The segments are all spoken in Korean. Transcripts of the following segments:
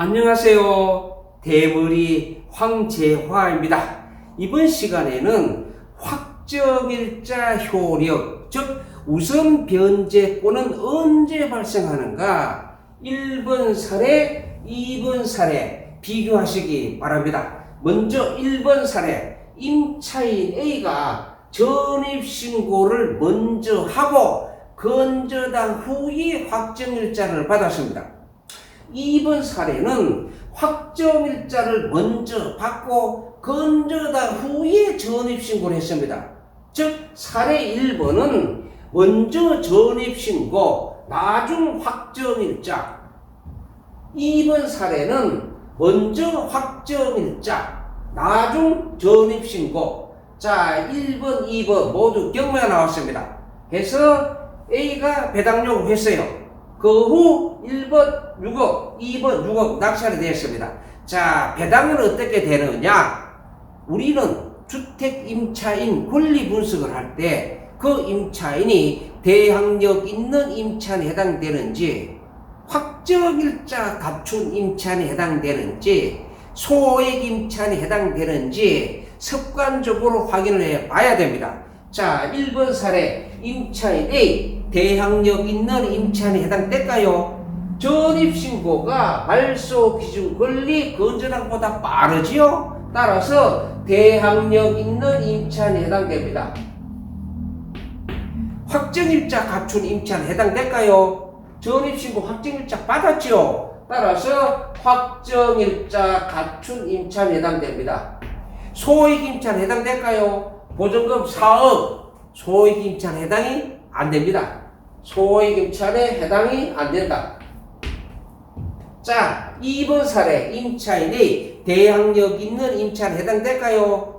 안녕하세요. 대머리 황재화입니다. 이번 시간에는 확정일자 효력, 즉 우선 변제권은 언제 발생하는가 1번 사례, 2번 사례 비교하시기 바랍니다. 먼저 1번 사례, 임차인 A가 전입신고를 먼저 하고 건저당 후에 확정일자를 받았습니다. 2번 사례는 확정일자를 먼저 받고 건저당 후에 전입신고를 했습니다. 즉 사례 1번은 먼저 전입신고 나중 확정일자, 2번 사례는 먼저 확정일자 나중 전입신고. 자, 1번 2번 모두 경매가 나왔습니다. 해서 A가 배당 요구했어요. 그 후 1번 6억, 2번 6억 낙찰이 되었습니다. 자, 배당은 어떻게 되느냐? 우리는 주택 임차인 권리 분석을 할 때 그 임차인이 대항력 있는 임차인에 해당되는지, 확정일자 갖춘 임차인에 해당되는지, 소액 임차인에 해당되는지 습관적으로 확인을 해 봐야 됩니다. 자, 1번 사례 임차인 A 대항력 있는 임차인에 해당될까요? 전입신고가 말소 기준 권리 건저당보다 빠르지요? 따라서 대항력 있는 임차인에 해당됩니다. 확정일자 갖춘 임차인에 해당될까요? 전입신고 확정일자 받았지요? 따라서 확정일자 갖춘 임차인에 해당됩니다. 소액 임차인에 해당될까요? 보증금 4억 소액 임차인에 해당이 안됩니다. 소액 임차인에 해당이 안된다. 자, 2번 사례 임차인이 대항력 있는 임차인에 해당될까요?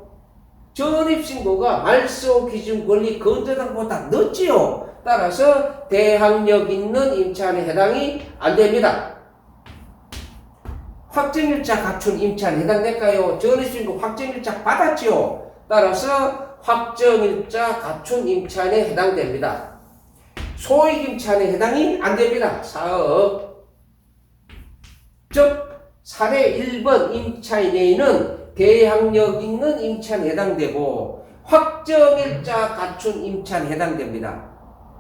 전입신고가 말소 기준 권리 건저당보다 늦지요. 따라서 대항력 있는 임차인에 해당이 안됩니다. 확정일자 갖춘 임차인에 해당될까요? 전입신고 확정일자 받았지요. 따라서 확정일자 갖춘 임차인에 해당됩니다. 소액 임차인에 해당이 안됩니다. 4억. 즉 사례 1번 임차인 A는 대항력 있는 임차인에 해당되고 확정일자 갖춘 임차인에 해당됩니다.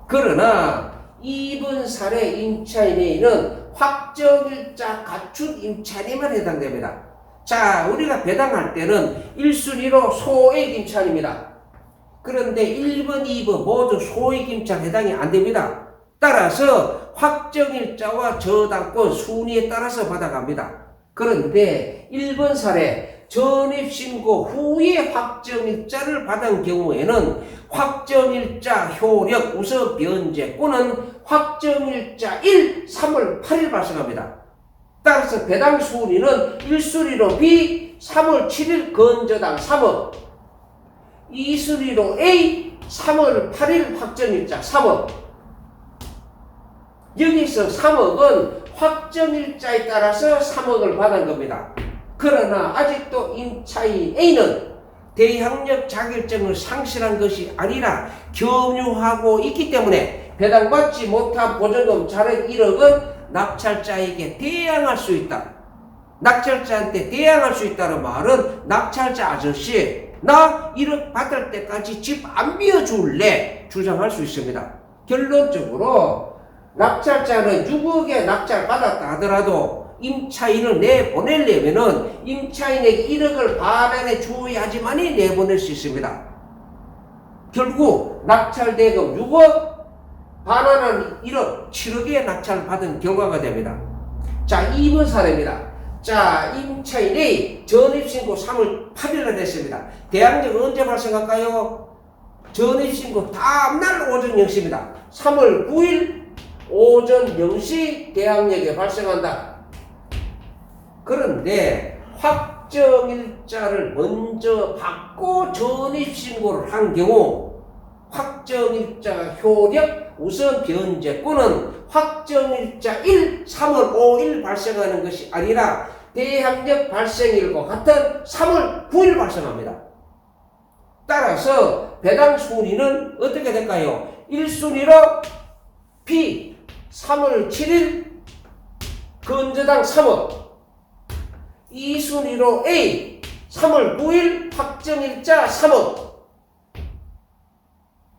그러나 2번 사례 임차인 A는 확정일자 갖춘 임차인에만 해당됩니다. 자, 우리가 배당할 때는 1순위로 소액 임차인입니다. 그런데 1번, 2번 모두 소액 임차인 해당이 안됩니다. 따라서 확정일자와 저당권 순위에 따라서 받아갑니다. 그런데 1번 사례 전입신고 후에 확정일자를 받은 경우에는 확정일자 효력 우선 변제권은 확정일자 3월 8일 발생합니다. 따라서 배당 순위는 1순위로 B 3월 7일 건저당 3억, 2순위로 A 3월 8일 확정일자 3억. 여기서 3억은 확정일자에 따라서 3억을 받은 겁니다. 그러나 아직도 임차인 A는 대항력 자격증을 상실한 것이 아니라 경유하고 있기 때문에 배당받지 못한 보증금 자력 1억은 낙찰자에게 대항할 수 있다. 낙찰자한테 대항할 수 있다는 말은 낙찰자 아저씨 나 1억 받을 때까지 집 안 비워줄래 주장할 수 있습니다. 결론적으로 낙찰자는 6억에 낙찰 받았다 하더라도 임차인을 내보내려면은 임차인에게 1억을 반환해 주어야지만이 내보낼 수 있습니다. 결국 낙찰대금 6억 반환은 1억 7억에 낙찰을 받은 결과가 됩니다. 자, 2번 사례입니다. 자, 임차인 A 전입신고 3월 8일에 됐습니다. 대항력은 언제 발생할까요? 전입신고 다음날 오전 0시입니다. 3월 9일 오전 0시 대항력이 발생한다. 그런데 확정일자를 먼저 받고 전입신고를 한 경우 확정일자 효력 우선 변제권은 확정일자 3월 5일 발생하는 것이 아니라 대항력 발생일과 같은 3월 9일 발생합니다. 따라서 배당 순위는 어떻게 될까요? 1순위로 B 3월 7일 건저당 3억, 이 순위로 A 3월 9일 확정일자 3억.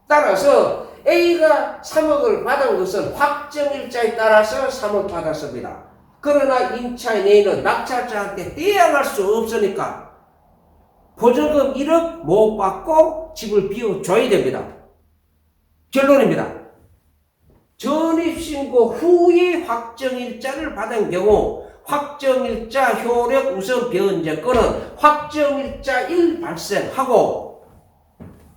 따라서 A가 3억을 받은 것은 확정일자에 따라서 3억 받았습니다. 그러나 임차인 A는 낙찰자한테 떼어갈 수 없으니까 보증금 1억 못 받고 집을 비워줘야 됩니다. 결론입니다. 전입신고 후에 확정일자를 받은 경우 확정일자 효력 우선 변제권은 확정일자일 발생하고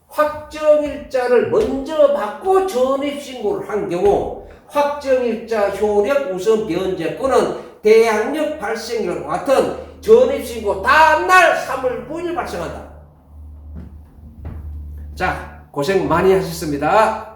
확정일자를 먼저 받고 전입신고를 한 경우 확정일자 효력 우선 변제권은 대항력 발생률과 같은 전입신고 다음날 3월 9일 발생한다. 자, 고생 많이 하셨습니다.